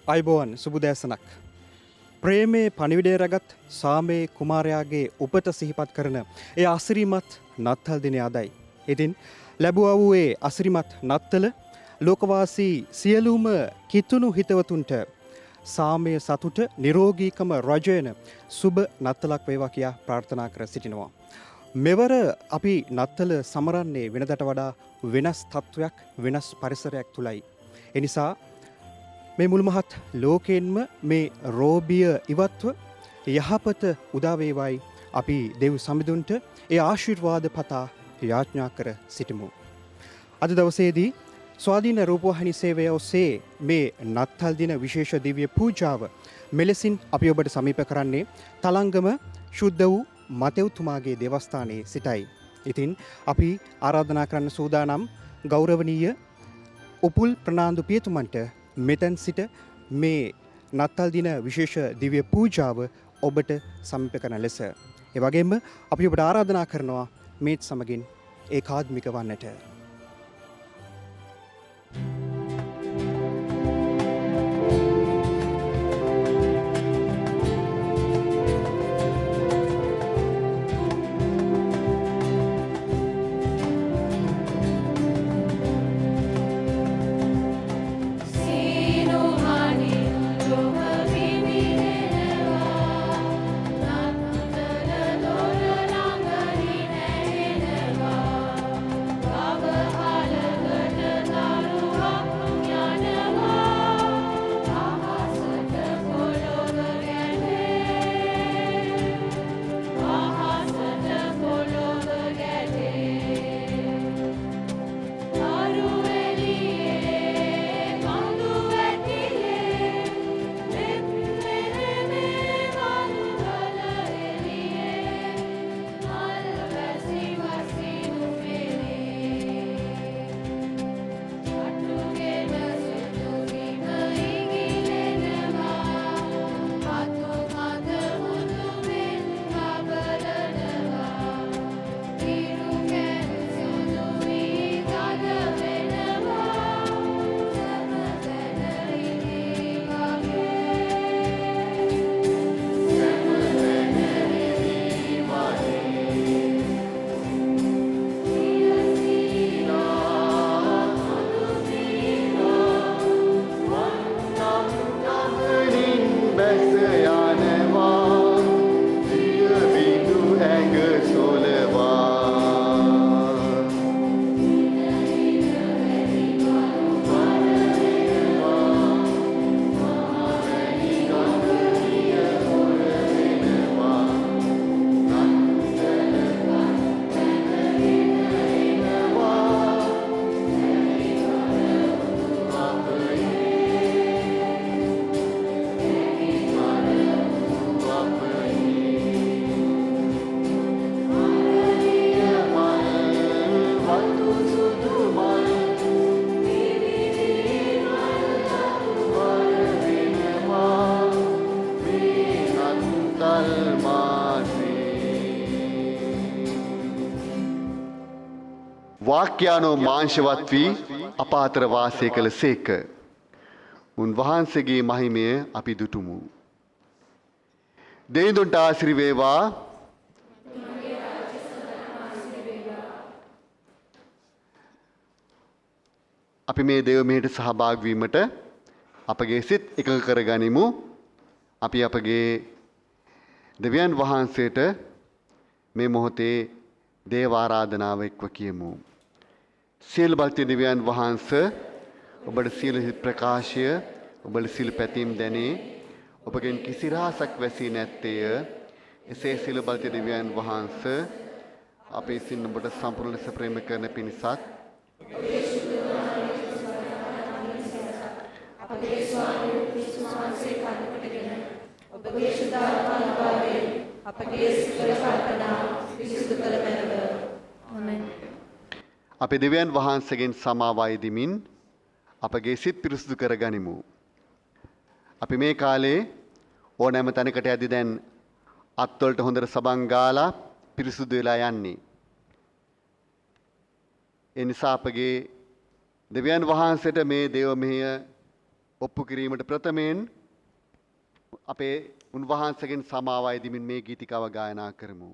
අයිබෝවන් සුබදෑසනක්. ප්‍රේමේ පණිවිඩය රැගත් සාමේ කුමාරයාගේ උපත සිහිපත් කරන ඒ අසිරිමත් නත්තල් දිනය අදයි. ඉතින් ලැබුවා වූ ඒ අසිරිමත් නත්තල ලෝකවාසී සියලුම කිතුණු හිතවතුන්ට සාමය සතුට නිරෝගීකම රජයන සුබ නත්තලක් වේවා කියා ප්‍රාර්ථනා කර සිටිනවා. මෙවර අපි නත්තල සමරන්නේ වෙනදට වඩා වෙනස් තත්ත්වයක් වෙනස් පරිසරයක් තුලයි. එනිසා මේ මුළුමහත් ලෝකයෙන්ම මේ රෝබිය ඉවත්ව යහපත උදා වේවායි අපි දෙව් සමිඳුන්ට ඒ ආශිර්වාද පතා යාඥා කර සිටිමු. අද දවසේදී ස්වාධීන රූපවාහිනී සේවය ඔස්සේ මේ නත්තල් දින විශේෂ දිව්‍ය පූජාව මෙලෙසින් අපි ඔබට සමීප කරන්නේ තලංගම ශුද්ධ වූ මතෙව්තුමාගේ දේවස්ථානයේ සිටයි. ඉතින් අපි ආරාධනා කරන්න සූදානම් ගෞරවනීය උපුල් ප්‍රනාන්දු පියතුමන්ට මෙතැන් සිට මේ නත්තල් දින විශේෂ දිව්‍ය පූජාව ඔබට සමීප කරන ලෙස. ඒ වගේම අපි ඔබට ආරාධනා කරනවා මේත් සමගින් ඒකාත්මික වන්නට. වාක්‍යානෝ මාංශවත් වී අප අතර වාසය කළ සේක. උන්වහන්සේගේ මහිමය අපි දුටුමු. දෙවිඳුන්ට ආශිර්වාද වේවා. අපි මේ දේව මෙහෙට සහභාගී වීමට අපගේ සිත් එකඟ කරගනිමු. අපි අපගේ දෙවියන් වහන්සේට මේ මොහොතේ දේව ආරාධනාව එක්ව කියමු. සියලු බලති දෙවියන් වහන්සේ ඔබට සියලු හිත් ප්‍රකාශය ඔබට සියලු පැතීම් දැනේ ඔබගෙන් කිසි රහසක් වැසී නැත්තේය. එසේ සියලු බලති දෙවියන් වහන්සේ අපේ සින් ඔබට සම්පූර්ණ ලෙස ප්‍රේම කරන පිණිසත් අපගේ ස්වාමී විශ්වාසයේ කඩකොටගෙන ඔබගේ සුදාකාරභාවයෙන් අපගේ සිතල කල්පනා විසුදු කළ මැනව. ආමෙන්. අපේ දෙවියන් වහන්සේගෙන් සමාව අයදිමින් අපගේ සිත් පිරිසුදු කරගනිමු. අපි මේ කාලේ ඕනෑම තැනකට යද්දී දැන් අත්වලට හොඳට සබන් ගාලා පිරිසුදු වෙලා යන්නේ. ඒ නිසා අපගේ දෙවියන් වහන්සේට මේ දේව මෙහෙය ඔප්පු කිරීමට ප්‍රථමයෙන් අපේ උන්වහන්සේගෙන් සමාව අයදිමින් මේ ගීතිකාව ගායනා කරමු.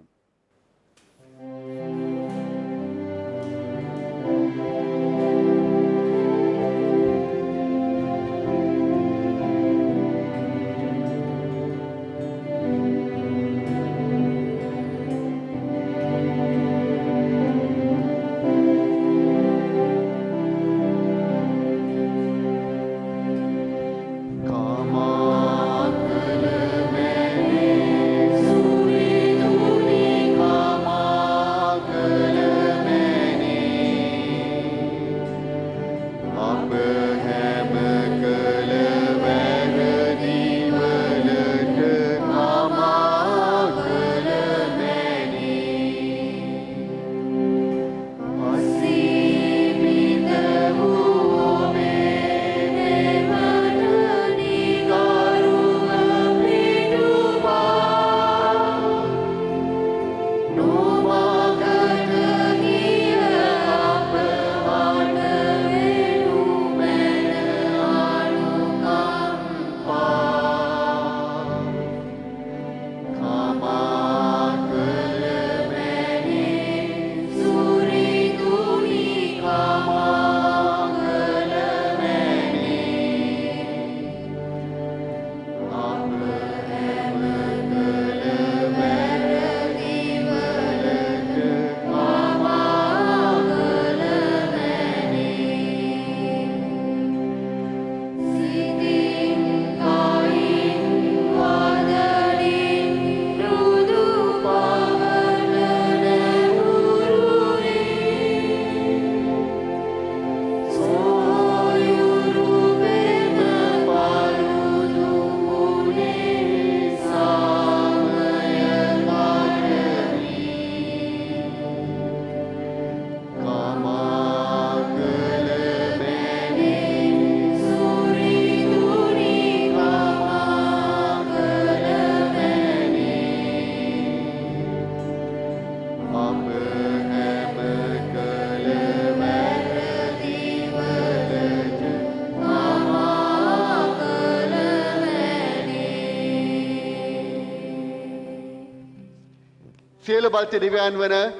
සියලු බලත දිව්‍යයන් වන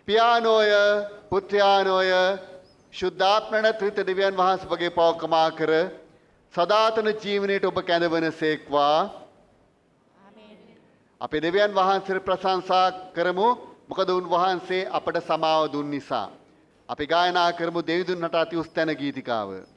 පියානෝය පුත්‍රයානෝය ශුද්ධාත්මන ත්‍රිත දිව්‍යයන් වහන්සේගේ පවකමා කර සදාතන ජීවනයේට ඔබ කැඳවන සේක්වා. අපේ දෙවියන් වහන්සේ ප්‍රශංසා කරමු මොකද උන්වහන්සේ අපට සමාව දුන් නිසා. අපි ගායනා කරමු දෙවිඳුන්ට අති උස්තැන ගීතිකාව.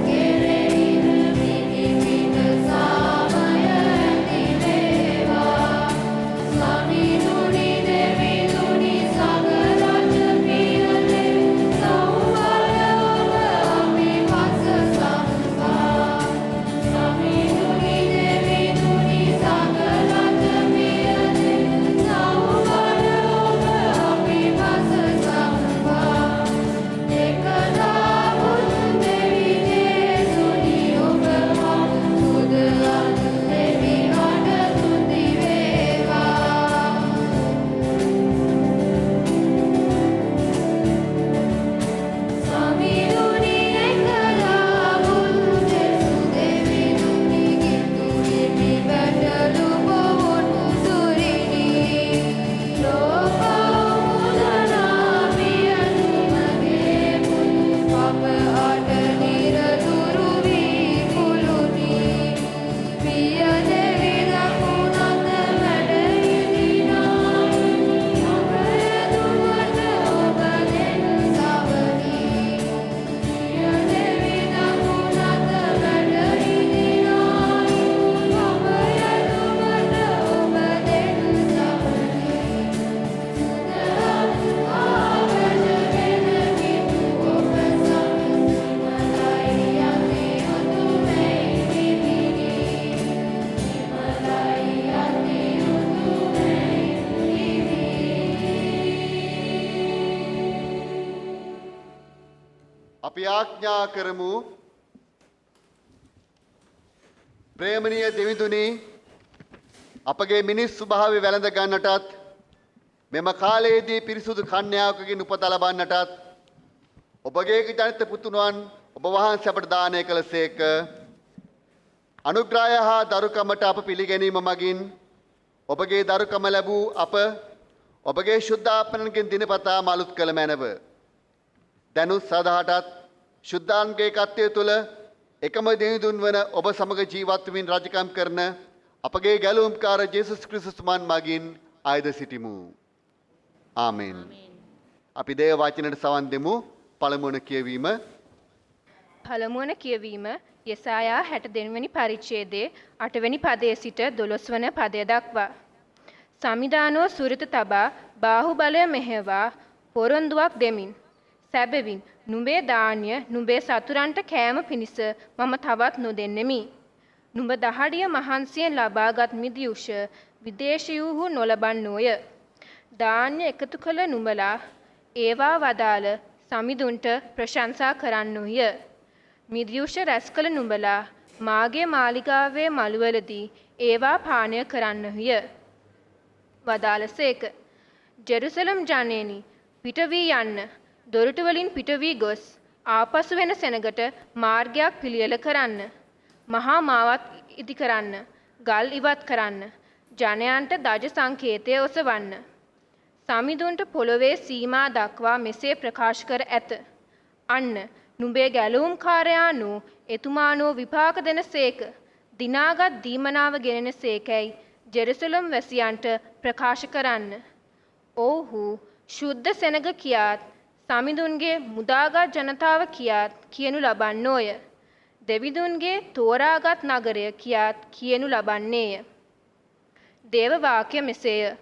Kerehin, අපි ආඥා කරමු ප්‍රේමණීය දෙවිඳුනි අපගේ මිනිස් ස්වභාවය වැළඳ ගන්නටත් මෙම කාලයේදී පිරිසුදු කන්‍යාවකගෙන් උපත ලබන්නටත් ඔබගේ ජනිත පුතුණන් ඔබ වහන්සේ අපට දානය කළසේක අනුග්‍රහය හා දරුකමට අප පිළිගැනීම මගින් ඔබගේ දරුකම ලැබූ අප ඔබගේ ශුද්ධාපනණකින් දිනපතා මලුත් කළ මැනව දැනුත් සදහටත් ශුද්ධාන්ගේ කත්වය තුළ එකම දෙවිඳුන් වන ඔබ සමග ජීවත් වෙමින් රජකම් කරන අපගේ ගැලවුම්කාර ජේසුස් ක්‍රිස්තුස් මගින් ආයද සිටිමු. ආමෙන්. අපි දේව වචනයට සවන් දෙමු. පළමුවන කියවීම. පළමුවන කියවීම යෙසායා 62 වෙනි පරිච්ඡේදයේ 8 වෙනි පදයේ සිට 12 වන පදය දක්වා. සමිදානෝ සුරත තබා බාහුබලය මෙහෙවා පොරොන්දුවක් දෙමින් සැබවින් නුඹේ දාන්‍ය නුඹේ සතුරන්ට කෑම පිණිස මම තවත් නොදෙන්නෙමි. නුඹ දහඩිය මහන්සියෙන් ලබාගත් මිදියුෂ විදේශියූහු නොලබන්නෝය. දාන්‍ය එකතු කළ නුඹලා ඒවා වදාළ සමිඳුන්ට ප්‍රශංසා කරන්නෝය. මිදියුෂ රැස් කළ නුඹලා මාගේ මාලිගාවේ මළුවලදී ඒවා පානය කරන්නෝය. වදාළසේක. ජෙරුසලම් ජනේනි පිට වී යන්න දොරටු වලින් පිට වී ගොස් ආපසු වෙන සෙනගට මාර්ගයක් පිළියෙල කරන්න. මහා මාවත් ඉදි කරන්න. ගල් ඉවත් කරන්න. ජනයන්ට දජ සංකේතය ඔසවන්න. සමිඳුන්ට පොළොවේ සීමා දක්වා මෙසේ ප්‍රකාශ කර ඇත. අන්න නුඹේ ගැලවුම්කාරයානෝ එතුමානෝ විපාක දෙනසේක. දිනාගත් දීමනාව ගෙනෙන සේකැයි ජෙරුසලම් වැසියන්ට ප්‍රකාශ කරන්න. ඔව්හු ශුද්ධ සෙනග කියාත් සමිඳුන්ගේ මුදාගත් ජනතාව කියාත් කියනු ලබන්නෝය. දෙවිඳුන්ගේ තෝරාගත් නගරය කියාත් කියනු ලබන්නේය. දේව වාක්‍ය මෙසේය.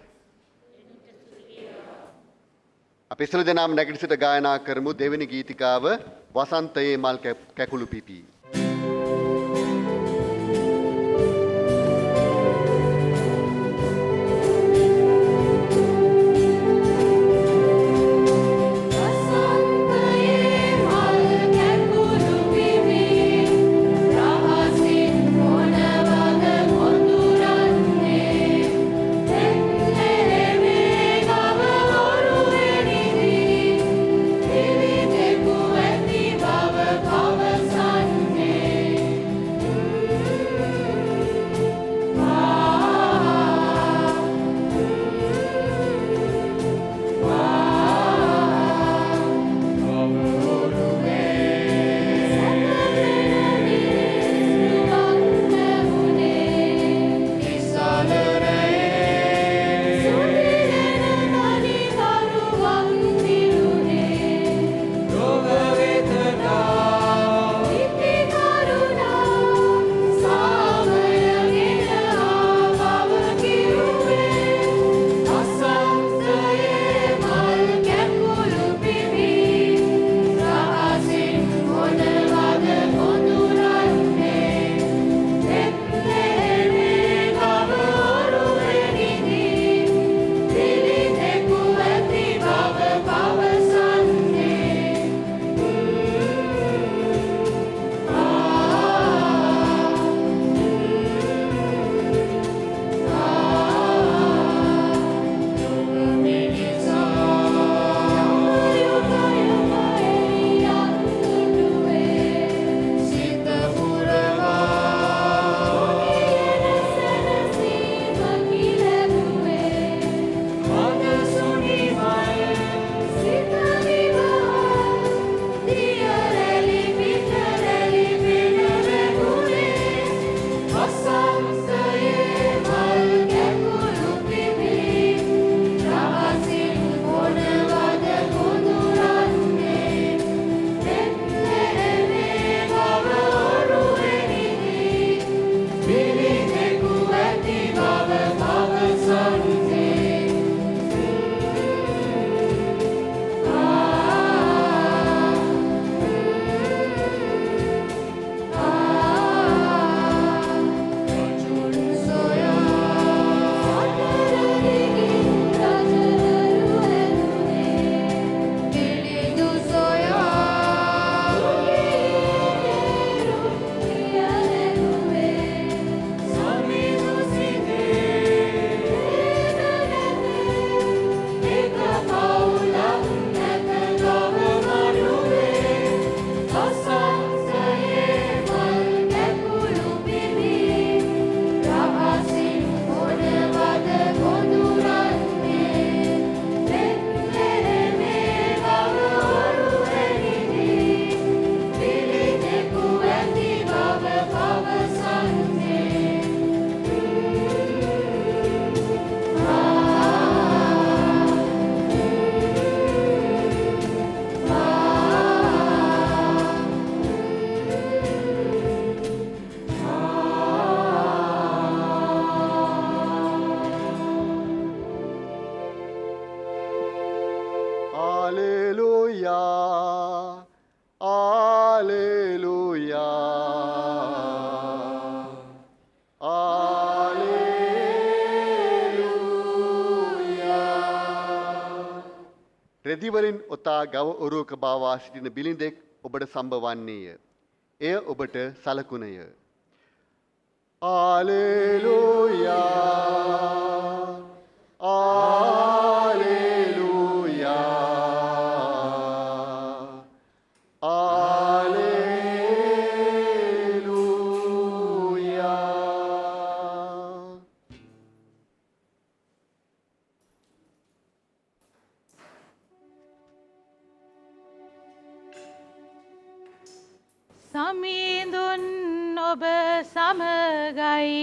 අපි සියලු දෙනාම නැගිට සිට ගායනා කරමු දෙවෙනි ගීතිකාව වසන්තයේ මල් කැකුළු පිපි. Sun රෙදිවලින් ඔතා ගව ඔරුවක බාවා සිටින බිලිඳෙක් ඔබට සම්බවන්නේය. එය ඔබට සලකුණය. ආලෙලූයා ආලෙලූයා ආලෙලූයා. සමීඳුන් ඔබ සමගයි.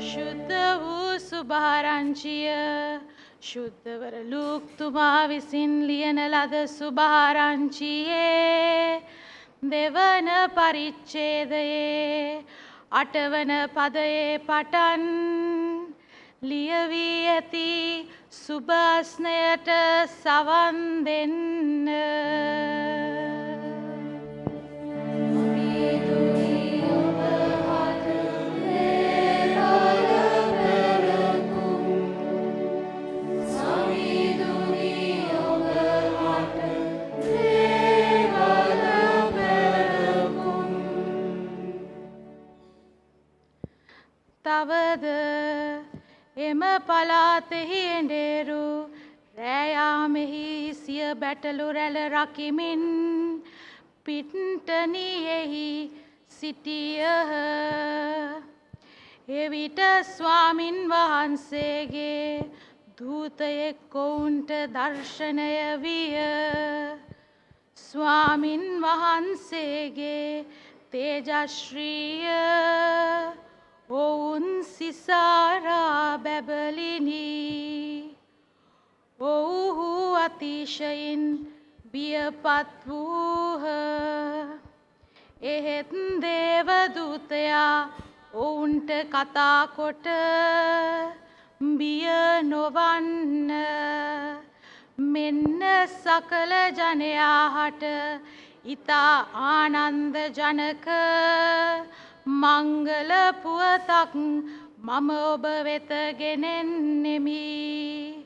ශුද්ධ වූ සුභාරංචිය ශුද්ධවර ලූක්තුමා විසින් ලියන ලද සුභාරංචියේ දෙවන පරිච්ඡේදයේ 8 වන පදයේ පටන් ලියවී ඇති සුභාස්නයට සවන් දෙන්න. තවද එම පලාතෙහි එඬේරු රෑයාමෙහි සිය බැටළු රැළ රකිමින් පිට්ටනියෙහි සිටියහ. එවිට ස්වාමින් වහන්සේගේ දූතයෙක් ඔවුන්ට දර්ශනය විය. ස්වාමින් වහන්සේගේ තේජශ්‍රීය ඔවුන් සිසාරා බැබලිනි. ඔවුහු අතිශයින් බියපත් වූහ. එහෙත් දේවදූතයා ඔවුන්ට කතා කොට බිය නොවන්න, මෙන්න සකල ජනයාට ඉතා ආනන්දජනක මංගල පුවතක් මම ඔබ වෙත ගෙනෙන්නෙමි.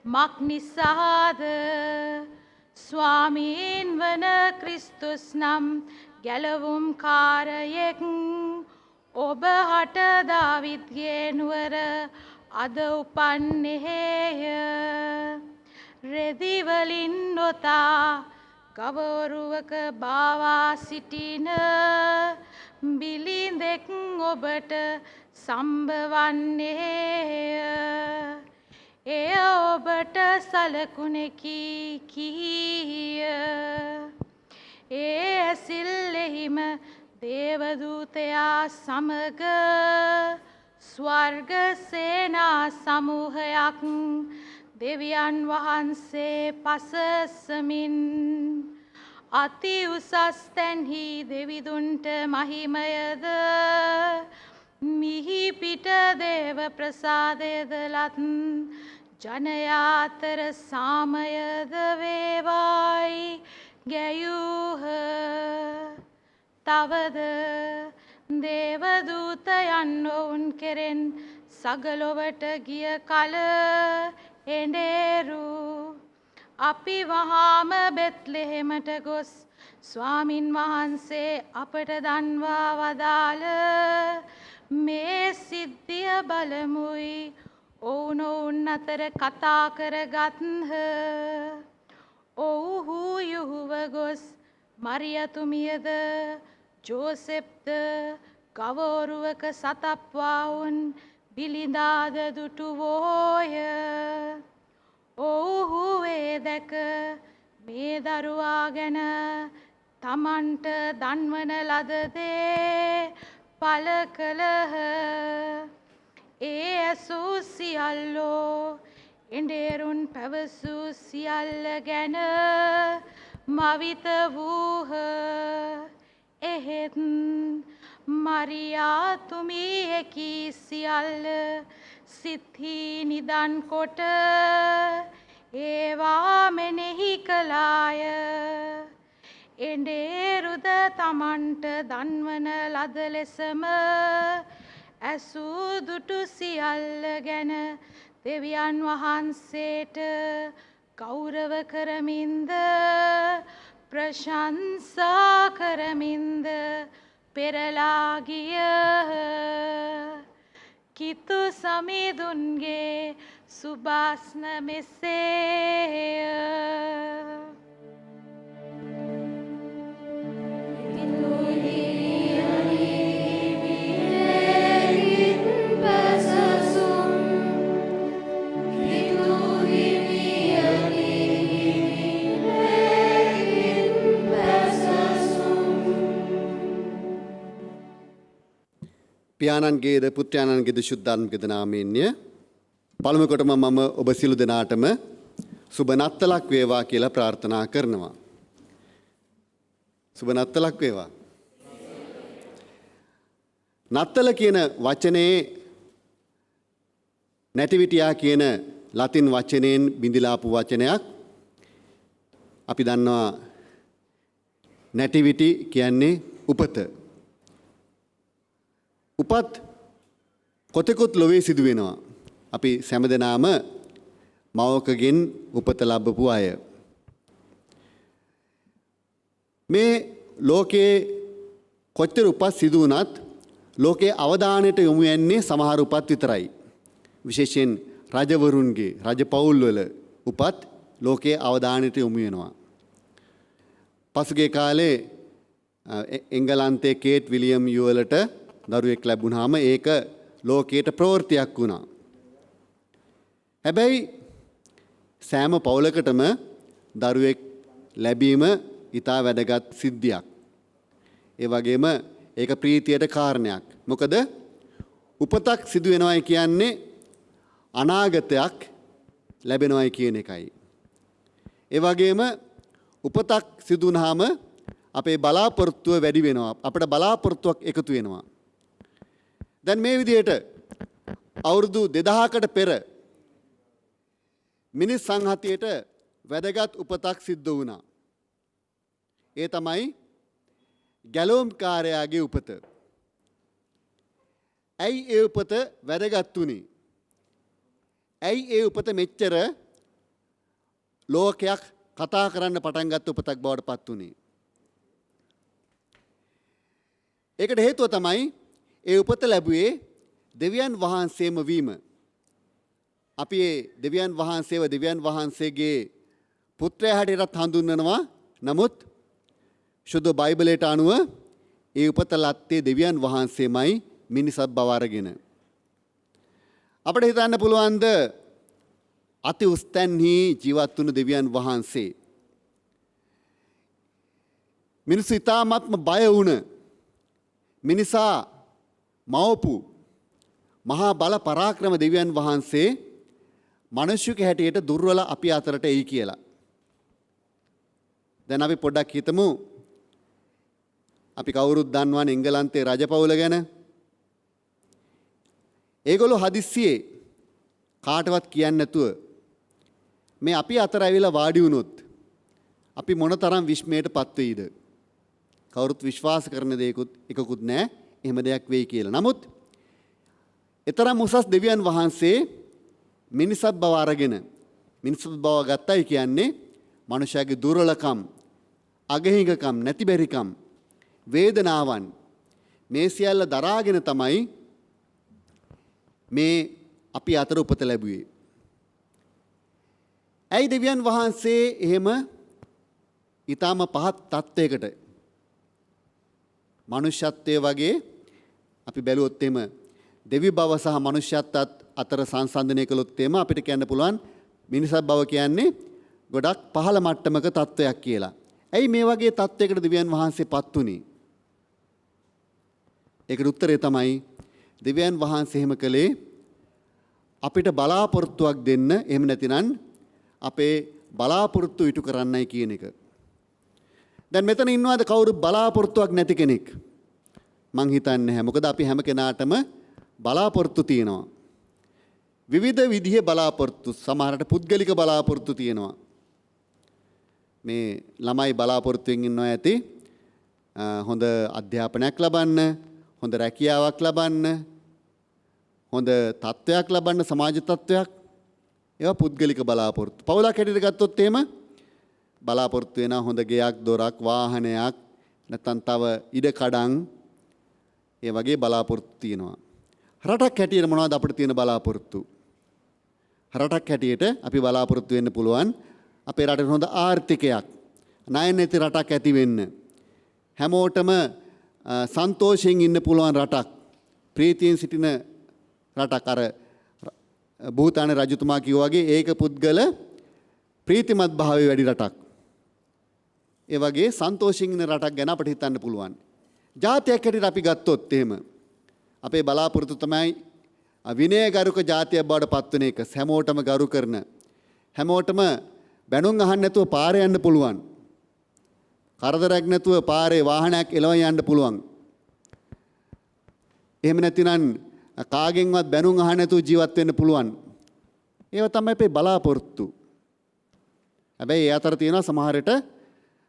මක් නිසාද? ස්වාමීන් වන ක්‍රිස්තුස් නම් ගැලවුම් කාරයෙක් ඔබ හට දාවිද්ගේ නුවර අද උපන්නේය. රෙදිවලින් නොතා ගවරුවක බාවා සිටින බිලිඳෙක් ඔබට සම්බවන්නේය. එය ඔබට සලකුණෙකි කීය. ඒ ඇසිල්ලෙහිම දේවදූතයා සමග ස්වර්ග සේනා සමූහයක් දෙවියන් වහන්සේ පසසමින් අති උසස් තැන්හි දෙවිදුන්ට මහිමයද මිහි පිට දේව ප්‍රසාදයද ලත් ජනයාතර සාමයද වේවායි ගැයූහ. තවද දේවදූතයන් ඔවුන් කෙරෙන් සගලොවට ගිය කල එඬේරු අපි වහාම බෙත්ලෙහෙමට ගොස් ස්වාමින් වහන්සේ අපට දන්වා වදාළ මේ සිද්ධිය බලමුයි ඔවුනොවුන් අතර කතා කරගත්හ. ඔවුහු යුහුව ගොස් මරියතුමියද ජෝසෙප්ද ගවෝරුවක සතප්වාවුන් බිලිඳාද දුටුවෝය. ඔවුහු ඒ දැක මේ දරුවා ගැන තමන්ට දන්වන ලද දේ පල කළහ. ඒ ඇසූ සියල්ලෝ එඬේරුන් පැවසූ සියල්ල ගැන මවිත වූහ. එහෙත් මරියා තුමී හැකි සියල්ල සිත්හි නිදන් කොට ඒවා මෙනෙහි කළාය. එඬේරුද තමන්ට දන්වන ලද ලෙසම ඇසූ දුටු සියල්ල ගැන දෙවියන් වහන්සේට ගෞරව කරමින්ද ප්‍රශංසා කරමින්ද පෙරලා ගියහ. කිතු සමිඳුන්ගේ සුභාස්න මෙසේය. පියාණන්ගේද පුත්‍රයාණන්ගේද ශුද්ධාත්මිකද නාමයෙන්ය. පළමු කොටම මම ඔබ සියලු දෙනාටම සුබ නත්තලක් වේවා කියලා ප්‍රාර්ථනා කරනවා. සුබ නත්තලක් වේවා. නත්තල කියන වචනේ නැටිවිටියා කියන ලතින් වචනයෙන් බිඳිලාපු වචනයක්. අපි දන්නවා නැටිවිටි කියන්නේ උපත. උපත් කොතෙකුත් ලොවේ සිදු වෙනවා. අපි සෑමදෙනාම මවකගෙන් උපත ලැබපු අය. මේ ලෝකයේ කොච්චර උපත් සිදු වුණත් ලෝකයේ අවධානයට යොමු වෙන්නේ සමහර උපත් විතරයි. විශේෂයෙන් රජවරුන්ගේ රජ පවුල්වල උපත් ලෝකයේ අවධානයට යොමු වෙනවා. පසුගිය කාලේ එංගලන්තයේ කේට් විලියම් යුවලට දරුවෙක් ලැබුණාම ඒක ලෝකයට ප්‍රවෘත්තියක් වුණා. හැබැයි සෑම පවුලකටම දරුවෙක් ලැබීම ඉතා වැදගත් සිද්ධියක්. ඒ වගේම ඒක ප්‍රීතියට කාරණයක්. මොකද උපතක් සිදු වෙනවයි කියන්නේ අනාගතයක් ලැබෙනවයි කියන එකයි. ඒ වගේම උපතක් සිදු වුණාම අපේ බලාපොරොත්තුව වැඩි වෙනවා. අපිට බලාපොරොත්තුවක් එකතු වෙනවා. දැන් මේ විදිහට අවුරුදු 2000කට පෙර මිනිස් සංහතියට වැදගත් උපතක් සිද්ධ වුණා. ඒ තමයි ගැලවුම්කාරයාගේ උපත. ඇයි ඒ උපත වැදගත් වුණේ? ඇයි ඒ උපත මෙච්චර ලෝකයක් කතා කරන්න පටන් ගත්ත උපතක් බවට පත් වුණේ? ඒකට හේතුව තමයි ඒ උපත ලැබුවේ දෙවියන් වහන්සේම වීම. අපි ඒ දෙවියන් වහන්සේව දෙවියන් වහන්සේගේ පුත්‍රයා හැටියටත් හඳුන්වනවා. නමුත් සුදු බයිබලයට අනුව ඒ උපත ලැත්තේ දෙවියන් වහන්සේමයි මිනිසත් බව අරගෙන. අපිට හිතන්න පුළුවන්ද අති උස්තැන්හි ජීවත් වුණු දෙවියන් වහන්සේ මිනිස්සු ඉතාමත්ම බය වුණ මිනිසා මවපු මහා බල පරාක්‍රම දෙවියන් වහන්සේ මනුෂ්‍යක හැටියට දුර්වල අපි අතරට එයි කියලා. දැන් අපි පොඩ්ඩක් හිතමු අපි කවුරුත් දන්නවනේ එංගලන්තේ රජපෞල ගැන. ඒගොල්ලෝ හදිස්සියේ කාටවත් කියන්නේ නැතුව මේ අපි අතර ඇවිල්ලා වාඩි වුණොත් අපි මොනතරම් විස්මයට පත් වෙයිද? කවුරුත් විශ්වාස කරන දෙයක්වත් එකකුත් නැහැ එහෙම දෙයක් වෙයි කියලා. නමුත් එතරම් උසස් දෙවියන් වහන්සේ මිනිසත් බව අරගෙන මිනිසත් බව ගත්තයි කියන්නේ මනුෂ්‍යයාගේ දුර්වලකම්, අගහිඟකම්, නැතිබැරිකම්, වේදනාවන් මේ සියල්ල දරාගෙන තමයි මේ අපි අතර උපත ලැබුවේ. ඇයි දෙවියන් වහන්සේ එහෙම ඊටාම පහත් තත්වයකට මනුෂ්‍යත්වයේ වගේ අපි බැලුවොත් එහෙම දෙවි බව සහ මනුෂ්‍යත්වයත් අතර සංසන්දනය කළොත් එහෙම අපිට කියන්න පුළුවන් මිනිසත් බව කියන්නේ ගොඩක් පහළ මට්ටමක තත්වයක් කියලා. ඇයි මේ වගේ තත්වයකට දෙවියන් වහන්සේ පත් වුණේ? ඒකට උත්තරය තමයි දෙවියන් වහන්සේ එහෙම කළේ අපිට බලාපොරොත්තුවක් දෙන්න, එහෙම නැතිනම් අපේ බලාපොරොත්තු ඉටු කරන්නයි කියන එක. දැන් මෙතන ඉන්නවද කවුරු බලාපොරොත්තුවක් නැති කෙනෙක්? මං හිතන්නේ නැහැ. මොකද අපි හැම කෙනාටම බලාපොරොත්තු තියෙනවා. විවිධ විදිහේ බලාපොරොත්තු, සමහරට පුද්ගලික බලාපොරොත්තු තියෙනවා. මේ ළමයි බලාපොරොත්තුෙන් ඉන්නවා ඇති හොඳ අධ්‍යාපනයක් ලබන්න, හොඳ රැකියාවක් ලබන්න, හොඳ තත්ත්වයක් ලබන්න, සමාජ තත්ත්වයක්. ඒවා පුද්ගලික බලාපොරොත්තු. පවුලක් හැටියට ගත්තොත් එහෙම බලාපොරොත්තු වෙන හොඳ ගෙයක්, දොරක්, වාහනයක්, නැත්නම් තව ඉඩකඩම්, ඒ වගේ බලාපොරොත්තු තියෙනවා. රටක් හැටියට මොනවද අපිට තියෙන බලාපොරොත්තු? රටක් හැටියට අපි බලාපොරොත්තු වෙන්න පුළුවන් අපේ රටේ හොඳ ආර්ථිකයක්, ණය නැති රටක් ඇති වෙන්න, හැමෝටම සන්තෝෂයෙන් ඉන්න පුළුවන් රටක්, ප්‍රීතියෙන් සිටින රටක්. අර භූතාන රජතුමා කිව්වා වගේ ඒක පුද්ගල ප්‍රීතිමත් භාවයේ වැඩි රටක්. ඒ වගේ සන්තෝෂයෙන් ඉන්න රටක් ගැන අපිට හිතන්න පුළුවන්. ජාතියක් හැටියට අපි ගත්තොත් එහෙම අපේ බලාපොරොත්තු තමයි විනයගරුක ජාතියක් බවට පත් වෙන එක. හැමෝටම ගරු කරන, හැමෝටම බැනුම් අහන්න නැතුව පාරේ යන්න පුළුවන්, කරදරයක් නැතුව පාරේ වාහනයක් එලවන්න යන්න පුළුවන්. එහෙම නැතිනම් කාගෙන්වත් බැනුම් අහන්න නැතුව ජීවත් වෙන්න පුළුවන්. ඒව තමයි අපේ බලාපොරොත්තු. හැබැයි ඒ අතර තියෙනවා සමහරට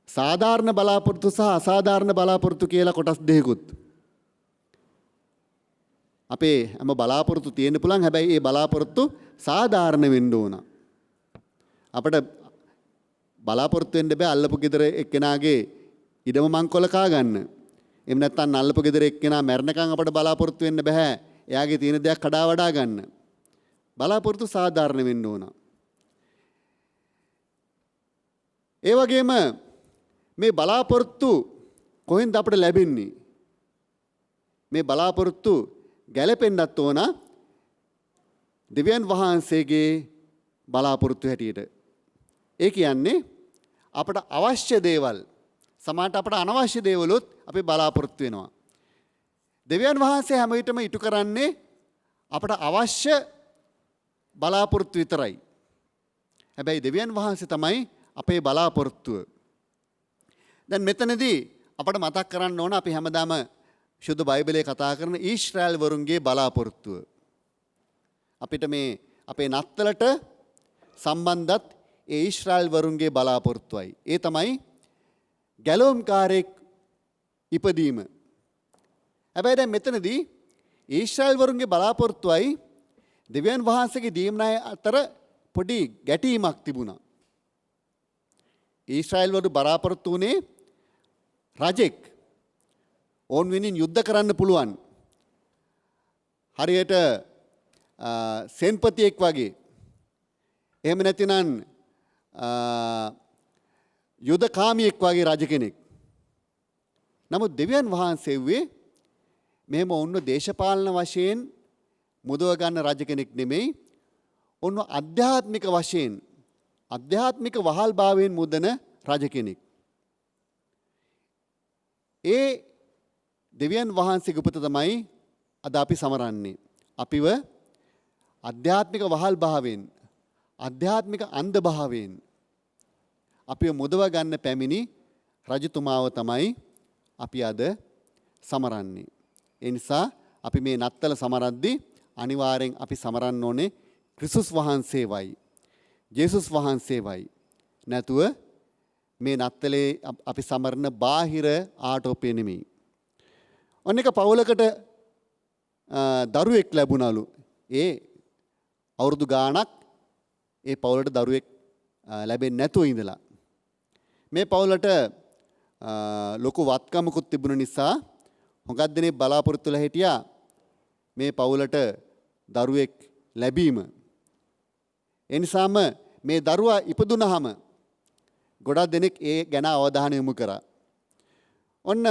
සාධාරණ බලාපොරොත්තු සහ අසාධාරණ බලාපොරොත්තු කියලා කොටස් දෙකකුත්. අපේ හැම බලාපොරොත්තු තියෙන්න පුළුවන්. හැබැයි ඒ බලාපොරොත්තු සාධාරණ වෙන්න ඕන. අපිට බලාපොරොත්තු වෙන්න බෑ අල්ලපු ගෙදර එක්කෙනාගේ ඉඩම මංකොල කා ගන්න. එහෙම නැත්නම් අල්ලපු ගෙදර එක්කෙනා මැරෙනකන් අපිට බලාපොරොත්තු වෙන්න බෑ එයාගේ තියෙන දේක් කඩා වඩා ගන්න. බලාපොරොත්තු සාධාරණ වෙන්න ඕන. ඒ වගේම මේ බලාපොරොත්තු කොහෙන්ද අපිට ලැබෙන්නේ? මේ බලාපොරොත්තු ගැලපෙන්නත් ඕන දෙවියන් වහන්සේගේ බලාපොරොත්තු හැටියට. ඒ කියන්නේ අපට අවශ්‍ය දේවල්, සමහරට අපට අනවශ්‍ය දේවලුත් අපි බලාපොරොත්තු වෙනවා. දෙවියන් වහන්සේ හැම විටම ඉටු කරන්නේ අපට අවශ්‍ය බලාපොරොත්තු විතරයි. හැබැයි දෙවියන් වහන්සේ තමයි අපේ බලාපොරොත්තුව. දැන් මෙතනදී අපට මතක් කරන්න ඕන අපි හැමදාම ශුද්ධ බයිබලයේ කතා කරන ඊශ්‍රායල් වරුන්ගේ බලාපොරොත්තුව. අපිට මේ අපේ නත්තලට සම්බන්ධත් ඒ ඊශ්‍රායල් වරුන්ගේ බලාපොරොත්තුවයි. ඒ තමයි ගැලවුම්කාරයෙක් ඉපදීම. හැබැයි දැන් මෙතනදී ඊශ්‍රායල් වරුන්ගේ බලාපොරොත්තුවයි දෙවියන් වහන්සේගේ දීමනය අතර පොඩි ගැටීමක් තිබුණා. ඊශ්‍රායල් වරු බලාපොරොත්තු වුණේ රජෙක් ඕන් වෙනින් යුද්ධ කරන්න පුළුවන්. හරියට සෙන්පතියෙක් වගේ. එහෙම නැතිනම් යුදකාමියෙක් වගේ රජ කෙනෙක්. නමුත් දෙවියන් වහන්සේ වූයේ මෙහෙම ඔන්න දේශපාලන වශයෙන් මුදව ගන්න රජ කෙනෙක් නෙමෙයි. ඔන්න අධ්‍යාත්මික වශයෙන් අධ්‍යාත්මික වහල්භාවයෙන් මුදන රජ කෙනෙක්. ඒ දෙවියන් වහන්සේගේ උපත තමයි අද අපි සමරන්නේ. අපිව අධ්‍යාත්මික වහල්භාවයෙන්, අධ්‍යාත්මික අන්ධභාවයෙන් අපිව මුදව ගන්න පැමිණි රජතුමාව තමයි අපි අද සමරන්නේ. ඒ නිසා අපි මේ නත්තල සමරද්දී අනිවාර්යෙන් අපි සමරන්න ඕනේ ක්‍රිස්තුස් වහන්සේවයි, ජේසුස් වහන්සේවයි. නැතුව මේ නත්තලේ අපි සමරන බාහිර ආටෝපය නෙමෙයි. ඔන්න එක පවුලකට දරුවෙක් ලැබුණලු. ඒ අවුරුදු ගාණක් ඒ පවුලට දරුවෙක් ලැබෙන්නේ නැතුව ඉඳලා. මේ පවුලට ලොකු වත්කමකුත් තිබුණ නිසා හුඟක් දෙනෙක් බලාපොරොත්තු වෙලා හිටියා මේ පවුලට දරුවෙක් ලැබීම. ඒ නිසාම මේ දරුවා ඉපදුනහම ගොඩක් දෙනෙක් ඒ ගැන අවධානය යොමු කරා. ඔන්න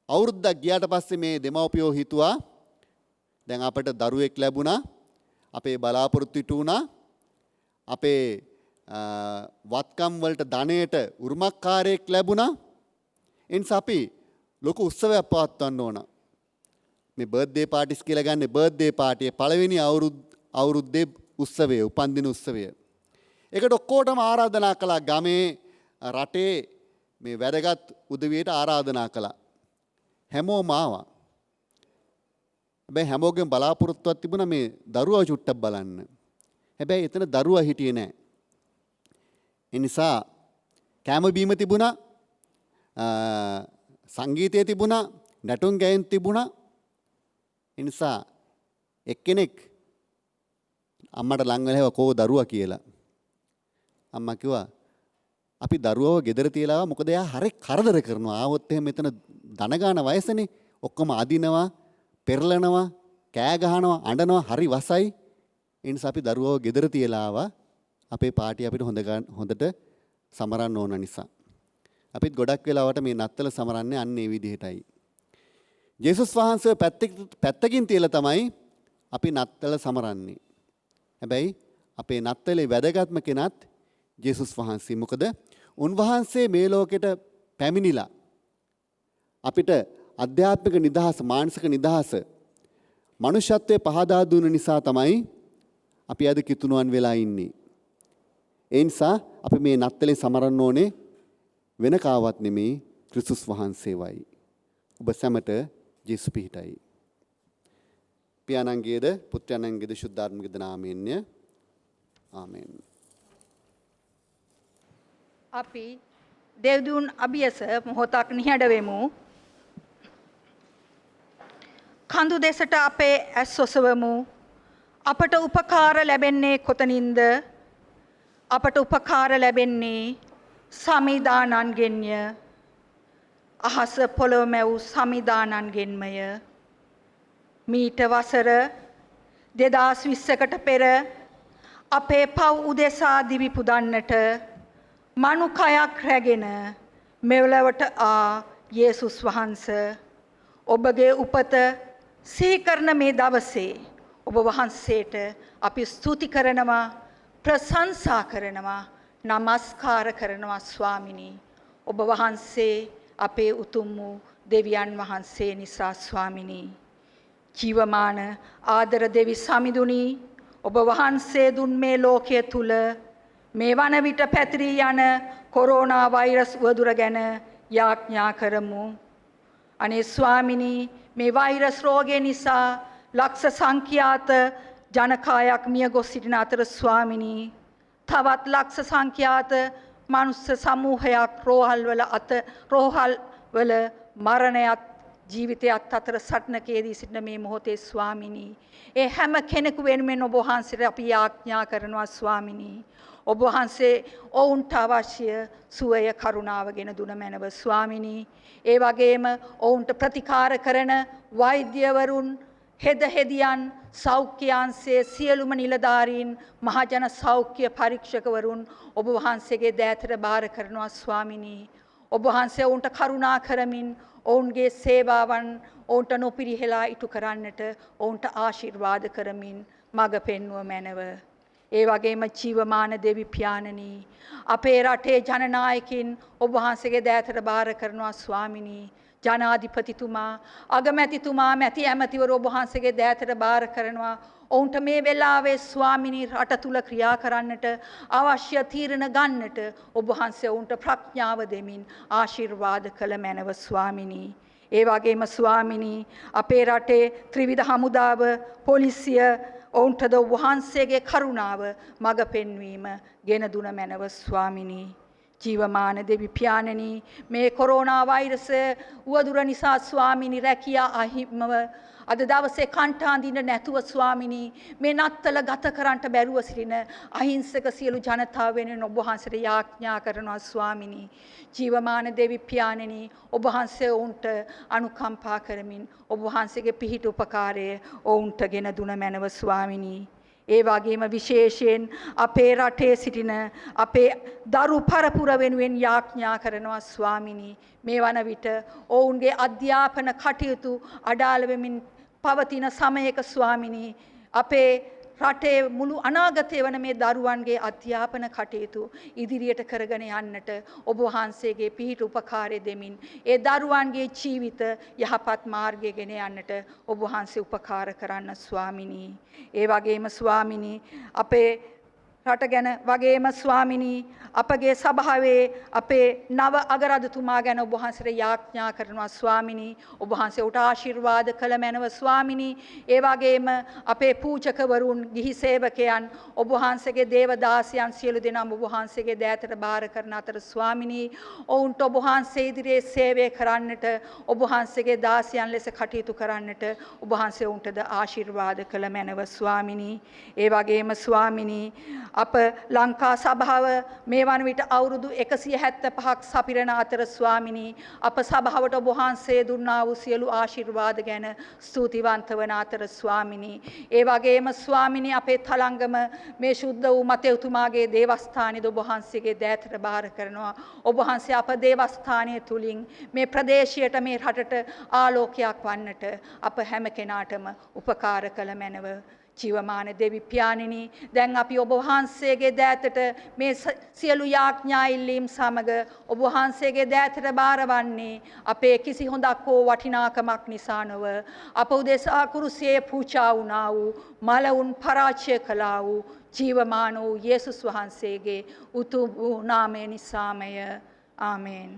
අවුරුද්දක් ගියාට පස්සේ මේ දෙමව්පියෝ හිතුවා දැන් අපට දරුවෙක් ලැබුණා, අපේ බලාපොරොත්තු ඉටු වුණා, අපේ වත්කම් වලට ධනයට උරුමකාරයෙක් ලැබුණා. ඒ නිසා අපි ලොකු උත්සවයක් පවත්වන්න ඕන. මේ බර්ත්ඩේ පාටිස් කියලා ගන්න බර්ත්ඩේ පාටියේ පළවෙනි අවුරුද්දේ උත්සවය, උපන්දින උත්සවය. ඒකට ඔක්කොටම ආරාධනා කළා. ගමේ රටේ මේ වැදගත් උදවියට ආරාධනා කළා. හැමෝම ආවා. හැබැයි හැමෝගෙම බලාපොරොත්තුවක් තිබුණා මේ දරුවා චුට්ටක් බලන්න. හැබැයි එතන දරුවා හිටියේ නැහැ. ඒ නිසා කැම බීම තිබුණා, සංගීතය තිබුණා, නැටුම් ගැයුම් තිබුණා. ඒ නිසා එක්කෙනෙක් අම්මට ලං වෙලා හැව කෝ දරුවා කියලා. අම්මා කිව්වා අපි දරුවව ගෙදර තියලා මොකද එයා හරි කරදර කරනවා. ආවොත් එහෙම මෙතන දන ගන්න වයසනේ. ඔක්කොම අදිනවා, පෙරලනවා, කෑ ගහනවා, අඬනවා, හරි වසයි. ඒ නිසා අපි දරුවව ගෙදර තියලා ආවා. අපේ පාටි අපිට හොඳට සමරන්න ඕන නිසා. අපිත් ගොඩක් වෙලාවට මේ නත්තල සමරන්නේ අන්න ඒ විදිහටයි. ජේසුස් වහන්සේ පැත්තකින් තියලා තමයි අපි නත්තල සමරන්නේ. හැබැයි අපේ නත්තලේ වැදගත්ම කෙනත් ජේසුස් වහන්සේ. මොකද උන්වහන්සේ මේ ලෝකෙට පැමිණිලා අපිට අධ්‍යාත්මික නිදහස, මානසික නිදහස, මනුෂ්‍යත්වයේ පහදා දුන්න නිසා තමයි අපි අද කිතුණුවන් වෙලා ඉන්නේ. ඒ නිසා අපි මේ නත්තලේ සමරන්න ඕනේ වෙන කාවත් නෙමේ ක්‍රිස්තුස් වහන්සේවයි. ඔබ සැමට ජේසු පිහිටයි. පියාණන්ගේද පුත්‍රයන්ගේද ශුද්ධාත්මිකද නාමයෙන්ය. ආමෙන්. අපි දෙව්දුන් අභියස මොහොතක් නිහඬ වෙමු. කඳු දෙසට අපේ ඇස් ඔසවමු. අපට උපකාර ලැබෙන්නේ කොතනින්ද? අපට උපකාර ලැබෙන්නේ සමිදානන්ගෙන්ය. අහස පොළොව මැව් සමිදානන්ගෙන්මය. මීට වසර 2020කට පෙර අපේ පව් උදෙසා දිවි පුදන්නට මනුකයක් රැගෙන මෙවලවට ආ යේසුස් වහන්සේ, ඔබගේ උපත සිහි කරන මේ දවසේ ඔබ වහන්සේට අපි ස්තුති කරනවා, ප්‍රශංසා කරනවා, නමස්කාර කරනවා ස්වාමිනී. ඔබ වහන්සේ අපේ උතුම් වූ දෙවියන් වහන්සේ නිසා ස්වාමිනී. ජීවමාන ආදර දෙවි සමිඳුනි, ඔබ වහන්සේ දුන් මේ ලෝකයේ තුල මේ වන විට පැතිරී යන කොරෝනා වෛරස් වදුර ගැන යාඥා කරමු. අනේ ස්වාමිනී, මේ වෛරස් රෝගය නිසා ලක්ෂ සංඛ්‍යාත ජනකායක් මිය ගොස් සිටින අතර ස්වාමිනී, තවත් ලක්ෂ සංඛ්‍යාත මනුස්ස සමූහයක් රෝහල් වල මරණයත් ජීවිතයත් අතර සටනකේදී සිටින මේ මොහොතේ ස්වාමිනී, ඒ හැම කෙනෙකු වෙනුවෙන් ඔබ වහන්සේට අපි යාඥා කරනවා ස්වාමිනී. ඔබ වහන්සේ ඔවුන්ට අවශ්‍ය සුවය කරුණාවගෙන දුන මැනව ස්වාමිනී. ඒ වගේම ඔවුන්ට ප්‍රතිකාර කරන වෛද්‍යවරුන්, හෙදියන්, සෞඛ්‍යාංශයේ සියලුම නිලධාරීන්, මහජන සෞඛ්‍ය පරීක්ෂකවරුන් ඔබ වහන්සේගේ දෑතට බාර කරනවා ස්වාමිනී. ඔබ වහන්සේ ඔවුන්ට කරුණා කරමින් ඔවුන්ගේ සේවාවන් ඔවුන්ට නොපිරිහෙලා ඉටු කරන්නට ඔවුන්ට ආශිර්වාද කරමින් මඟ පෙන්වුව මැනව. ඒ වගේම ජීවමාන දෙවි පියාණනි, අපේ රටේ ජනනායකින් ඔබ වහන්සේගේ දෑතට බාර කරනවා ස්වාමිනී. ජනාධිපතිතුමා, අගමැතිතුමා, මැති ඇමතිවරු ඔබ වහන්සේගේ දෑතට බාර කරනවා. ඔවුන්ට මේ වෙලාවේ ස්වාමිනී රට තුල ක්‍රියා කරන්නට අවශ්‍ය තීරණ ගන්නට ඔබ වහන්සේ ඔවුන්ට ප්‍රඥාව දෙමින් ආශිර්වාද කළ මැනව ස්වාමිනී. ඒ වගේම ස්වාමිනී, අපේ රටේ ත්‍රිවිධ හමුදාව, පොලිසිය ඔවුන්ටද ඔබ වහන්සේගේ කරුණාව මඟ පෙන්වීම ගෙන දුන මැනව ස්වාමිනී. ජීවමාන දෙවි පියාණනි, මේ කොරෝනා වෛරසය උවදුර නිසා ස්වාමිනී රැකියා අහිමිව අද දවසේ කණ්ඨාඳින්න නැතුව ස්වාමිනී මේ නත්තල ගත කරන්නට බැරුව සිටින අහිංසක සියලු ජනතාව වෙනුවෙන් ඔබ වහන්සේට යාඥා කරනවා ස්වාමිනී. ජීවමාන දෙවි පියාණනි, ඔබ වහන්සේ ඔවුන්ට අනුකම්පා කරමින් ඔබ වහන්සේගේ පිහිට උපකාරය ඔවුන්ට ගෙන දුන මැනව ස්වාමිනී. ඒ වගේම විශේෂයෙන් අපේ රටේ සිටින අපේ දරු පරපුර වෙනුවෙන් යාඥා කරනවා ස්වාමිනී. මේ වන විට ඔවුන්ගේ අධ්‍යාපන කටයුතු අඩාල වෙමින් පවතින සමයක ස්වාමිනී, අපේ රටේ මුළු අනාගතය වන මේ දරුවන්ගේ අධ්‍යාපන කටයුතු ඉදිරියට කරගෙන යන්නට ඔබ වහන්සේගේ පිහිට උපකාරය දෙමින් ඒ දරුවන්ගේ ජීවිත යහපත් මාර්ගයේ ගෙන යන්නට ඔබ වහන්සේ උපකාර කරන්න ස්වාමිනී. ඒ වගේම ස්වාමිනී, අපේ රට ගැන වගේම ස්වාමිනී අපගේ සභාවේ අපේ නව අගරජතුමා ගැන ඔබ වහන්සේට යාඥා කරනවා ස්වාමිනී. ඔබ වහන්සේ උට ආශිර්වාද කළ මැනව ස්වාමිනී. ඒ වගේම අපේ පූජකවරුන්, ගිහි සේවකයන්, ඔබ වහන්සේගේ දේවදාසයන් සියලු දෙනාම ඔබ වහන්සේගේ දෑතට බාර කරන අතර ස්වාමිනී ඔවුන්ට ඔබ වහන්සේ ඉදිරියේ සේවය කරන්නට, ඔබ වහන්සේගේ දාසයන් ලෙස කටයුතු කරන්නට ඔබ වහන්සේ උන්ටද ආශිර්වාද කළ මැනව ස්වාමිනී. ඒ වගේම ස්වාමිනී අප ලංකා සභාව මේ වන විට අවුරුදු 175ක් සපිරන අතර ස්වාමිනී අප සභාවට ඔබ වහන්සේ දුන්නා වූ සියලු ආශිර්වාද ගැන ස්තුතිවන්ත වන අතර ස්වාමිනී. ඒ වගේම ස්වාමිනී අපේ තලංගම මේ ශුද්ධ වූ මතෙව්තුමාගේ දේවස්ථානයේද ඔබ වහන්සේගේ දෑතට බාර කරනවා. ඔබ වහන්සේ අප දේවස්ථානය තුලින් මේ ප්‍රදේශයට, මේ රටට ආලෝකයක් වන්නට අප හැම කෙනාටම උපකාර කළ මැනව ජීවමාන දෙවි පියාණෙනි. දැන් අපි ඔබ වහන්සේගේ දෑතට මේ සියලු යාඥා ඉල්ලීම් සමග ඔබ වහන්සේගේ දෑතට බාරවන්නේ අපේ කිසි හොඳක් හෝ වටිනාකමක් නිසා නොව අප උදෙසා කුරුසියේ පූජා වුණා වූ, මලවුන් පරාජය කළා වූ ජීවමාන වූ යේසුස් වහන්සේගේ උතුම් වූ නාමය නිසාමය. ආමේන්.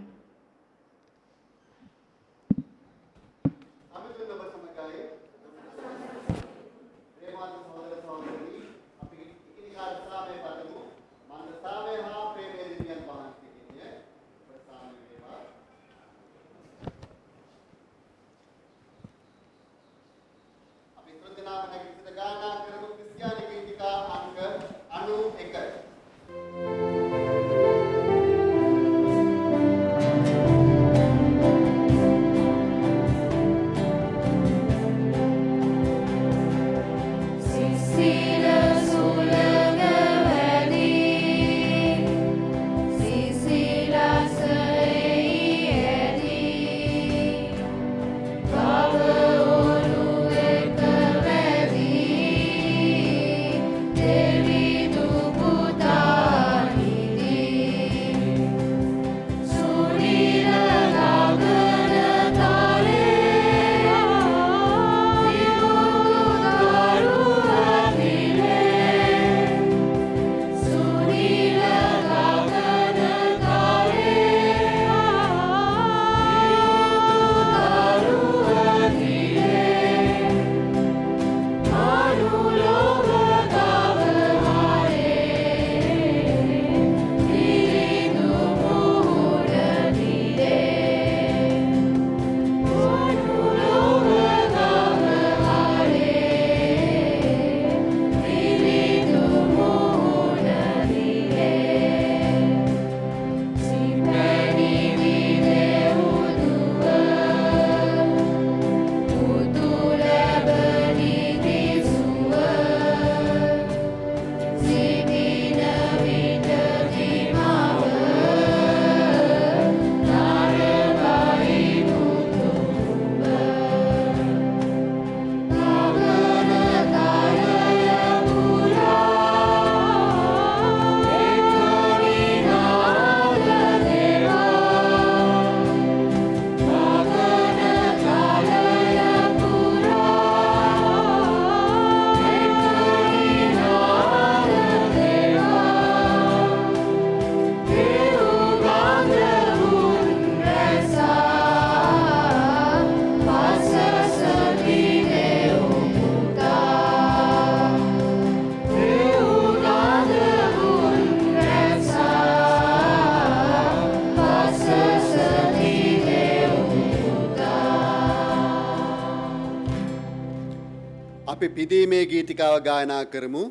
අපි පිදීමේ ගීතිකාව ගායනා කරමු.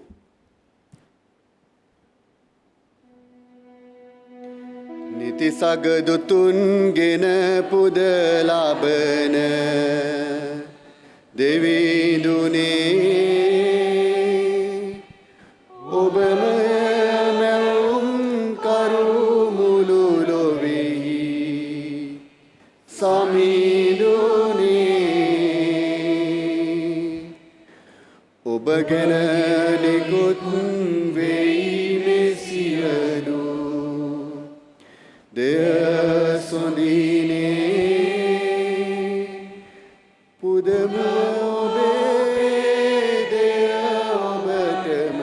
නිති සගදුතුන්ගෙන පුද ලබන දෙවිඳුනේ ඔබම මැවුම් කරු මුළු ලොවෙහි සමිඳුනේ ඔබ ගැන නිකුත් වෙයි මෙසියලු දෙයසොඳිනේ පුදම ඔබේ දෙය ඔබටම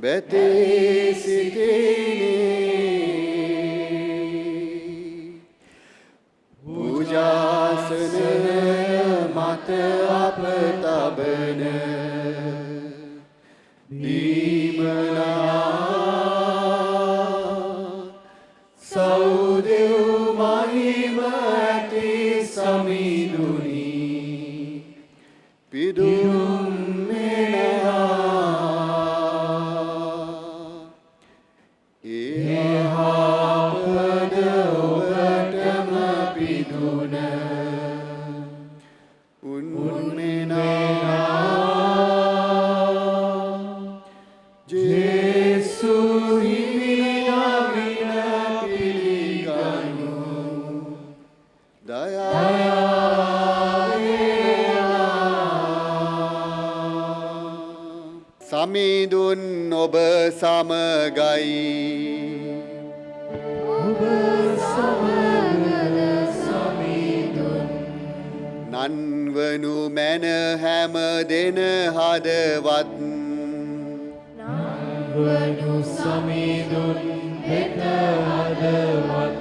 බැතේ සිටිනේ පූජාසන මත අප තබන දීමනා සෞදෙව් මහිම ඇති සමිඳුනි පිදුම් මෙනා එහාපද ඔබටම පිදුන උන්මෙනා ජේසු හිමියමින පිළිගනු සමිඳුන් ඔබ සමගයි ඔබ සමගද සමිඳුන් නන්වනු මැන හැම දෙන හදවත් නන්වනු සමිඳුන් හෙත හදවත්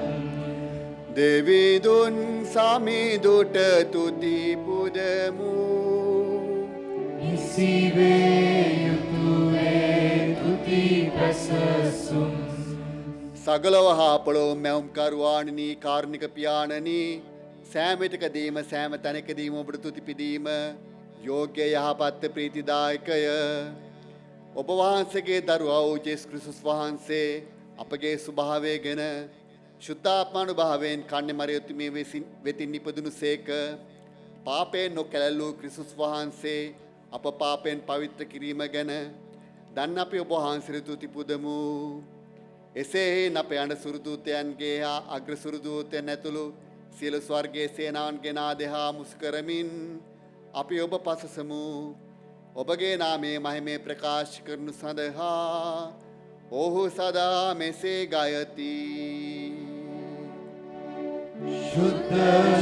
දෙවිදුන් සමිඳුට තුති පුදමු ඉසිවේ යුතුවේ තුති පැසසුම් සගලව හා පොළොව මැවුම් කරුවාණනි කාරුණික පියාණනි සෑම විටකදීම සෑම තැනකදීම ඔබට තුති පිදීම යෝග්‍ය යහපත් ප්‍රීතිදායකය ඔබ වහන්සේගේ දරුවා වූ ජේසුස් ක්‍රිස්තුස් වහන්සේ අපගේ ස්වභාවය ගැන ශුද්ධාත්මානුභාවයෙන් කන්නේ මරියතුමිය වෙතින් නිපදුණු සේක පාපයෙන් නොකැළැල්ලූ ක්‍රිස්තුස් වහන්සේ අප පාපයෙන් පවිත්‍ර කිරීම ගැන දන්න අපි ඔබ වහන්සේට තුති පුදමු එසේ අපේ අඬ සුරුදූතයන්ගේ හා අග්‍ර සුරුදූතයන් ඇතුළු සියලු ස්වර්ගයේ සේනාවන්ගේ නාදය හා මුසු කරමින් අපි ඔබ පසසමු ඔබගේ නාමයේ මහිමය ප්‍රකාශ කරනු සඳහා ඔහු සදා මෙසේ ගයති ශුද්ධ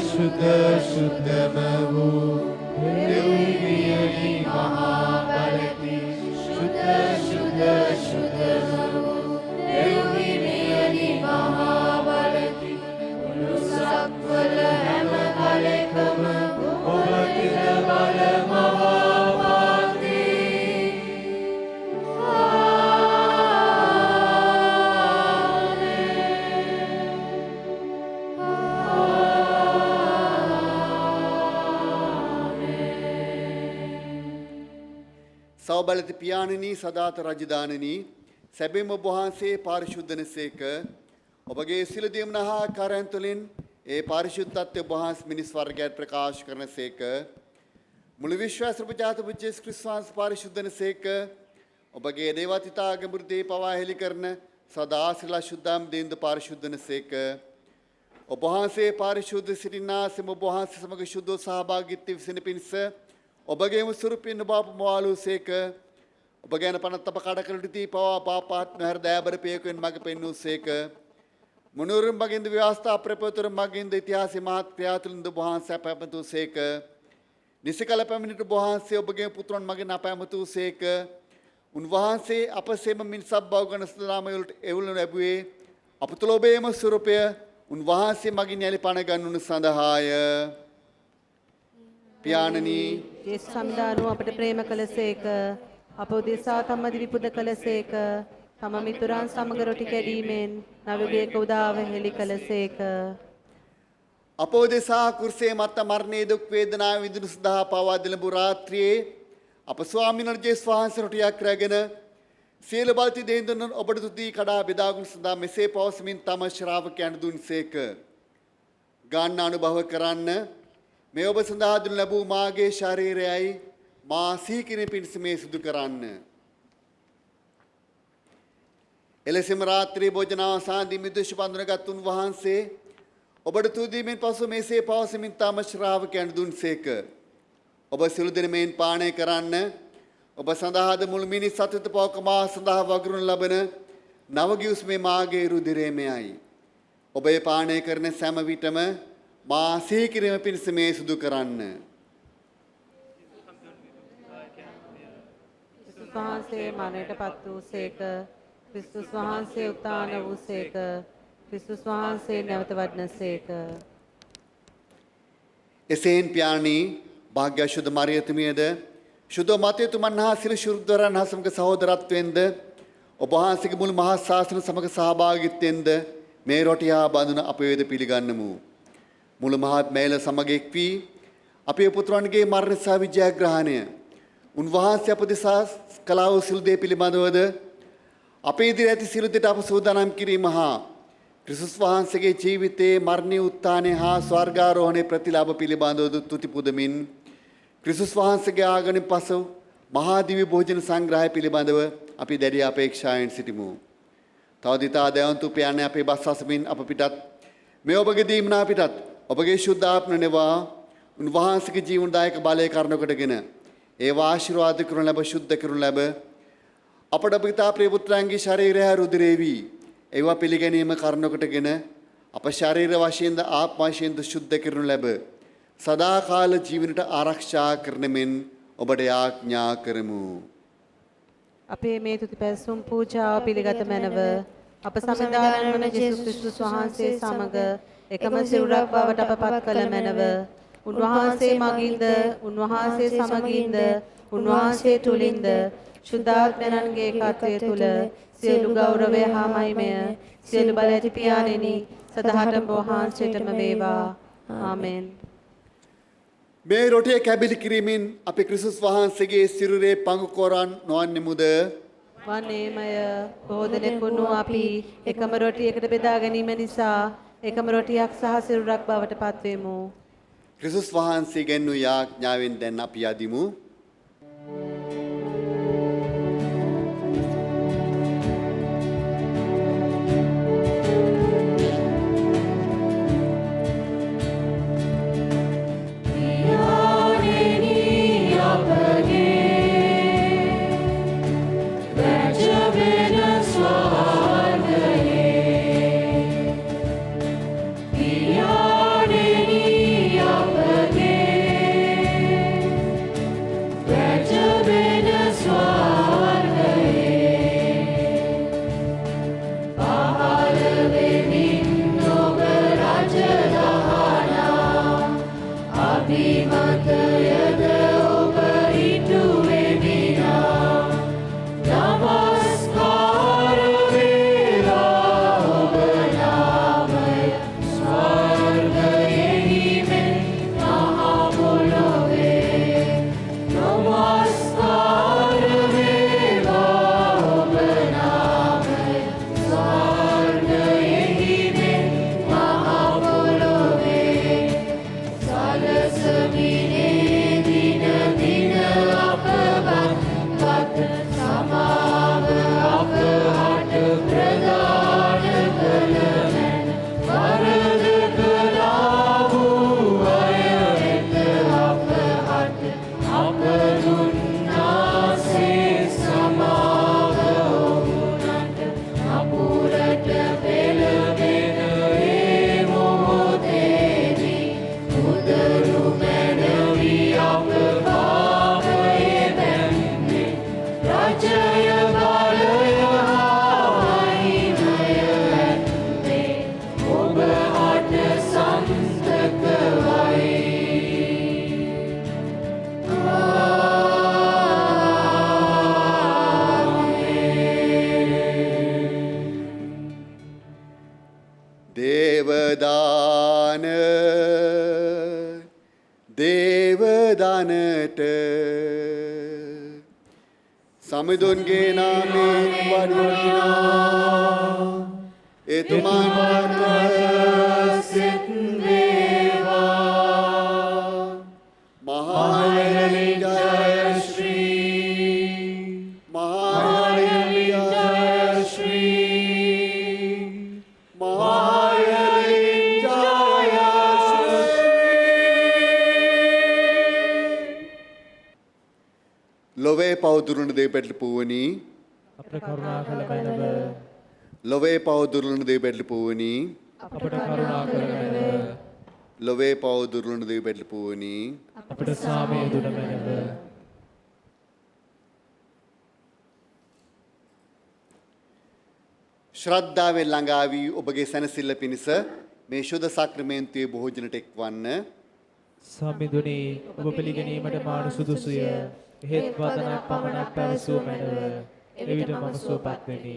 ශුද්ධ ශුද්ධම වූ දෙවියනි මහා බලති ශුද්ධ ශුද්ධ ශුද්ධම වූ දෙවියනි මහා බලති මුළු සක්වල හැම කලෙකම ඔබ තිර බල මහා සෞබලති පියාණනි සදාත රජදානනි සැබෙම ඔබ වහන්සේ පාරිශුද්ධන සේක ඔබගේ සිල දීමන හා කරයන් තුළින් ඒ පාරිශුද්ධත්වය ඔබ වහන්සේ මිනිස් වර්ගයට ප්‍රකාශ කරන සේක මුළු විශ්වාස ප්‍රජාත ජේසුස් ක්‍රිස්තුස් වහන්සේ පාරිශුද්ධන සේක ඔබගේ දේවතිතා ගැඹුරු දේ පවා හෙළි කරන සදා සිලා ශුද්ධම් දේන්ද පාරිශුද්ධන සේක ඔබ වහන්සේ පාරිශුද්ධ සිටිනාසෙම ඔබ වහන්සේ සමග ශුද්ධ සහභාගීත්වය විසින පිණිස ඔබගේම ස්වරූපයෙන් ඔබ මොවාලු සේක ඔබ ගැන පනත් අප කඩකලටදී පවා පාපාත් නොහැර දෑබර පියකුවෙන් මඟ පෙන්වූ සේක මුනුවරුන් මගින්ද ව්‍යවස්ථා ප්‍රපතුර මගින්ද ඉතිහාසය මහත් ක්‍රියාතුලින්ද ඔබ වහන්සේ අප ඇමතූ සේක නිසි කල පැමිණිට ඔබ වහන්සේ ඔබගේ පුත්‍රයන් මගින් අප ඇමතූ සේක උන්වහන්සේ අප සේම මිනිසක් බව ගන සදාමවලට එවුලු ලැබුවේ අප තුළ ඔබේම ස්වරූපය උන්වහන්සේ මගින් යලි පණ ගන්වනු සඳහාය පියාණනි යේසුස් සම්දානෝ අපට ප්‍රේම කළසේක අප උදෙසා තම දිවි පුද කළසේක තම මිතුරන් සමග රොටි කැඩීමෙන් නවගේක උදාව හෙළි කළසේක අප උදෙසා කුර්සියේ මත මරණයේ දුක් වේදනාව විඳිනු සඳහා පවා දිලඹු රාත්‍රියේ අප ස්වාමීන් වහන්සේ වහන්සේ රොටියක් රැගෙන සියලු බලති දෙයින් ඔබට තුති කඩා බෙදාගුණ සඳහා මෙසේ පවසමින් තම ශ්‍රාවකයන් දුන්සේක ගන්න අනුභව කරන්න මේ ඔබ සඳහා දුන් ලැබූ මාගේ ශරීරයයි මා සීකිරීම පිණිස මේ සිදු කරන්න. එලෙසම රාත්‍රී භෝජනාවසානදී මිදුෂ බඳුනගත් උන්වහන්සේ ඔබට තුදීමෙන් පසු මේසේ පවසමින් තම ශ්‍රාවකයන් දුන්සේක. ඔබ සියලු දෙනෙමින් පානය කරන්න. ඔබ සඳහාද මුළු මිනිස් සතුට පවක මා සඳහා වගුරුන් ලබන නවගියුස් මේ මාගේ රුධිරයමයි. ඔබ ඒ පානය කරන සෑම විටම මා සීකිරීම පිණිස මේ සිදු කරන්න. වහන්සේ මරණයට පත් වූසේක. ක්‍රිස්තුස් වහන්සේ උත්ථාන වූසේක. ක්‍රිස්තුස් වහන්සේ නැවත වඩනසේක. එසේන් පියාණී භාග්‍ය ශුද්ධ මරියතුමියද ශුද්ධ මතයතුමන් හා සිරි ශුද්ධවරයන් හා සමග සහෝදරත්වයෙන්ද ඔබ වහන්සේගේ මුළු මහත් ශාසන සමග සහභාගීත්වයෙන්ද මේ රොටි හා බඳුන අප වේද පිළිගන්නමු. මුළු මහත් මේල සමග එක් වී අපේ පුත්‍රයන්ගේ මරණ සහ විජයග්‍රහණය උන්වහන්සේ අප දෙසා කළා වූ සිළු දේ පිළිබඳවද අපේ ඉදිරි ඇති සිළු දෙට අප සූදානම් කිරීම හා ක්‍රිස්තුස් වහන්සේගේ ජීවිතයේ මරණීය උත්ථානය හා ස්වර්ගාරෝහණයේ ප්‍රතිලාභ පිළිබඳව තුති පුදමින් ක්‍රිස්තුස් වහන්සේගේ ආගමනයෙන් පසු මහා දිව්‍ය භෝජන සංග්‍රහය පිළිබඳව අපි දැඩි අපේක්ෂාවෙන් සිටිමු. තවදිතා දයන්තු පියාණන් අපේ බස් අසමින් අප පිටත් මේ ඔබගේ දීමනා පිටත් ඔබගේ ශුද්ධාත්ම නෙවා උන්වහන්සේගේ ජීවනදායක බලය කරන කොටගෙන ඒවා ආශිර්වාද කරනු ලැබ ශුද්ධ කරනු ලැබ අපට පිතා ප්‍රිය පුත්‍රයන්ගේ ශරීරය රුධිරේවි ඒවා පිළිගැනීම කරන කොටගෙන අප ශරීර වශයෙන්ද ආත්ම වශයෙන්ද ශුද්ධ කරනු ලැබ සදාකාල ජීවනට ආරක්ෂා කරන මෙන් ඔබට යාඥා කරමු. අපේ මේ තුති පැසුම් පූජාව පිළිගත මැනව අප සමදානන් වන ජේසුස් ක්‍රිස්තුස් වහන්සේ සමග එකම සිරුරක් බවට අපපත් කළ මැනව උන්වහන්සේ මගින්ද උන්වහන්සේ සමගින්ද උන්වහන්සේ තුලින්ද ශුද්ධාත්මයන්ගේ ඒකත්වය තුල සියලු ගෞරවය හා මහිමය සියලු බල ඇති පියාණෙනි සදහටම වහන්සේටම වේවා. ආමෙන්. මේ රොටිය කැබිලි කිරීමෙන් අපි ක්‍රිස්තුස් වහන්සේගේ සිරුරේ පඟු කොරන් නොවන්නෙමුද? වන්නේමය. බොහෝ දෙනෙකුණු අපි එකම රොටියකට බෙදා ගැනීම නිසා එකම රොටියක් සහ සිරුරක් බවට පත්වෙමු. ක්‍රිස්තුස් වහන්සේ ගැන්වූ යාඥාවෙන් දැන් අපි යදිමු. දේවදානට සමිඳුන්ගේ නාමයෙන් වඩිනා එතුමන්ට සිත් වේවා. මහායනි ජය ශ්‍රී මහායනි ජය ශ්‍රී මහායනි ජය ලොවේ පවදුරුණ දේ පැටලි පුවනි අපට කරුණා කළ මැනව ලොවේ පවදුරුණ දේ පැටලි පුවනි අපට කරුණා කළ මැනව ලොවේ පවදුරුණ දේ පැටලි පුවනි අපට සාමය දුන මැනව ශ්‍රද්ධාවෙන් ළඟා වී ඔබගේ සැනසෙල්ල පිණිස මේ ශුද්ධ සාක්‍රමේන්තුවේ භෝජනට එක්වන්න. සම්මිඳුනි ඔබ පිළිගැනීමට මාන සුදුසුය. හේත් වදනක් පමණක් පැවසූ මැනව. එවිට මම සුවපත් වෙමි.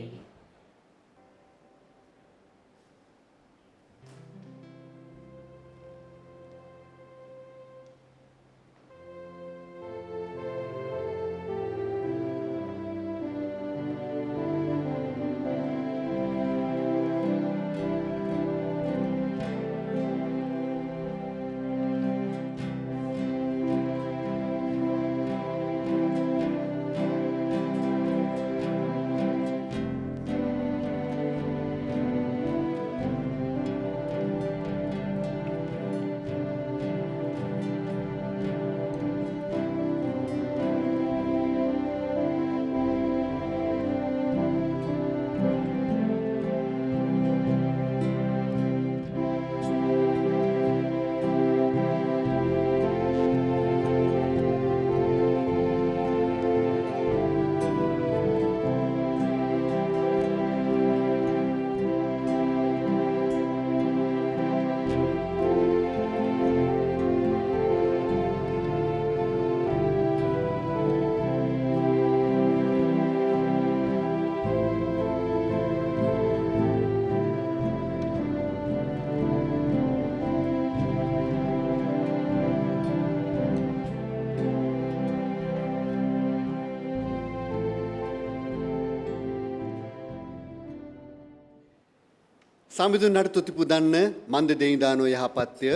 සමිඳුන්ට තුති පුදන්න මන්ද දෙයිදානෝ යහපත්ය.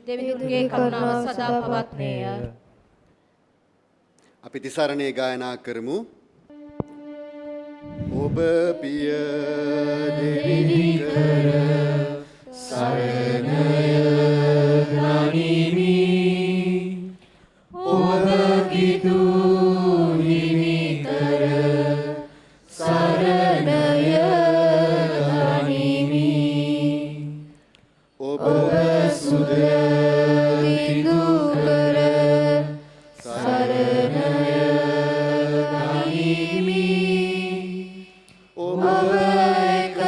දෙවිඳුන්ගේ කරුණාව සදා පවත්නේය. අපි තිසරණේ ගායනා කරමු. ඔබ පිය දෙවි කර සරණය ගනිමි. ඔබ කිතු හිමි කර සරණය ඔබ සුද කිදු කර සරණය ගනිමි. ඔබ එක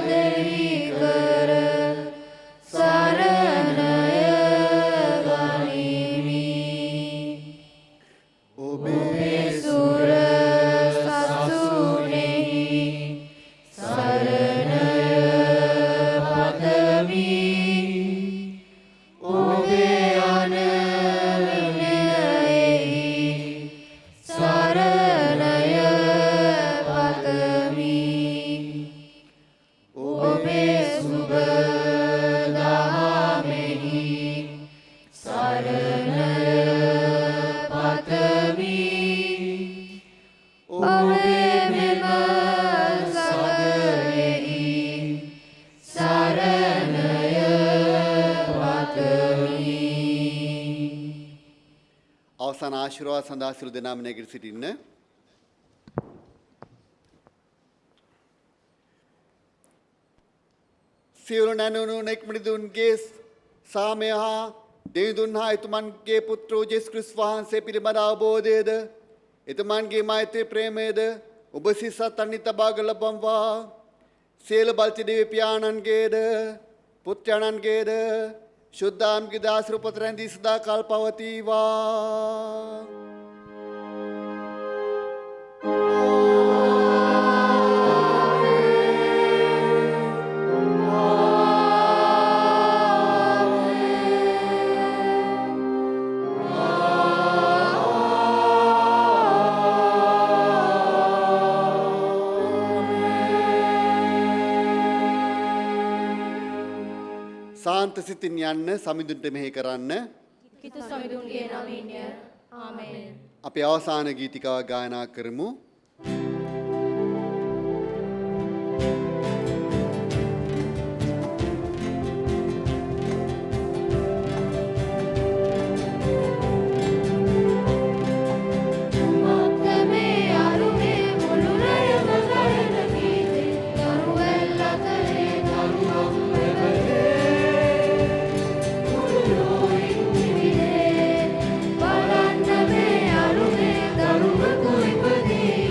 දෙවි කර සරණය ගනිමි. ඔබේ සුර සසුනේහි සරණය පතමි. ඔබේ අනවිනයෙහි සරණය පතමි. ඔබේ සුබ දහමෙහි සරණය පතමි. ඔබේ මෙම සදයෙහි සරණය පතමි. අවසාන ආශිර්වාද සඳහා සියලු දෙනාම නැගී සිටින්න. සියලු නැනුණු නෙක්මිනිදුන්ගේ සාමය හා දෙවිඳුන් හා එතුමන්ගේ පුත්‍ර වූ ජේසුස් ක්‍රිස්තුස් වහන්සේ පිළිබඳ අවබෝධයද එතුමන්ගේ මෛත්‍රී ප්‍රේමයද ඔබ සිසත් අනිත් තබා ලබම්වා. සියලු බලති දෙවි පියාණන්ගේද පුත්‍රයන්ගේද ශුද්ධාම්ගේ දාසරුපත රැඳී සදා කල් පවතිවා. සාන්ත සිතින් යන්න සමිඳුන්ට මෙහෙ කරන්න. කිතු සමිඳුන්ගේ නමින්ය. ආමේන්. අපි අවසාන ගීතිකාව ගායනා කරමු. Balanda me arume darume kui padi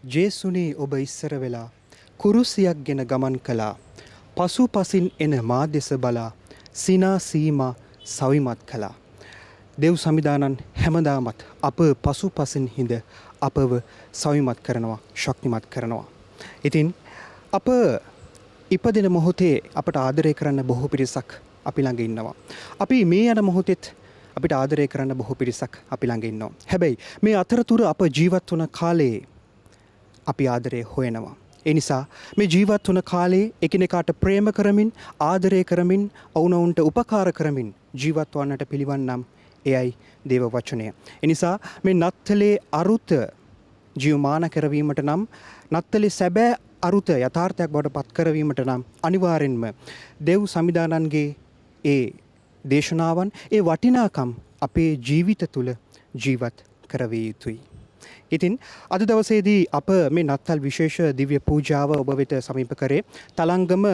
ජේසුනේ ඔබ ඉස්සර වෙලා කුරුසියක් ගෙන ගමන් කළා. පසු පසින් එන මා දෙස බලා සිනා සීමා සවිමත් කළා. දෙව් සමිදානන් හැමදාමත් අප පසු පසින් හිඳ අපව සවිමත් කරනවා, ශක්තිමත් කරනවා. ඉතින් අප ඉපදෙන මොහොතේ අපට ආදරය කරන්න බොහෝ පිරිසක් අපි ළඟ ඉන්නවා. අපි මේ යන මොහොතෙත් අපිට ආදරය කරන්න බොහෝ පිරිසක් අපි ළඟ ඉන්නවා. හැබැයි මේ අතරතුර අප ජීවත් වන කාලේ අපි ආදරය හොයනවා. ඒ නිසා මේ ජීවත් වන කාලේ එකිනෙකාට ප්‍රේම කරමින්, ආදරය කරමින්, ඔවුනොවුන්ට උපකාර කරමින් ජීවත් වන්නට පිළිවන්නම් එයයි දේව වචනය. ඒ නිසා මේ නත්තලේ අරුත ජීවමාන කරවීමට නම්, නත්තලේ සැබෑ අරුත යථාර්ථයක් බවට පත් කරවීමට නම් අනිවාර්යෙන්ම දෙව් සමිදානන්ගේ ඒ දේශනාවන්, ඒ වටිනාකම් අපේ ජීවිත තුළ ජීවත් කරවිය යුතුයි. ඉතින් අද දවසේදී අප මේ නත්තල් විශේෂ දිව්‍ය පූජාව ඔබ වෙත සමීප කරේ තලංගම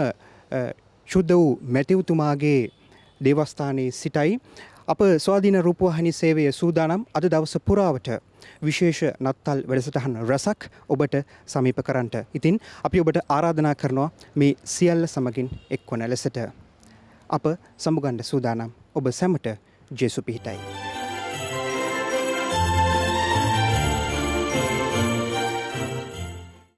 ශුද්ධ වූ මැතිවතුමාගේ දේවස්ථානයේ සිටයි. අප ස්වාධීන රූපවාහිනී සේවය සූදානම් අද දවස පුරාවට විශේෂ නත්තල් වැඩසටහන් රසක් ඔබට සමීප කරන්නට. ඉතින් අපි ඔබට ආරාධනා කරනවා මේ සියල්ල සමගින් එක්වන ලෙසට. අප සමුගන්න සූදානම්. ඔබ සැමට ජේසු පිහිටයි.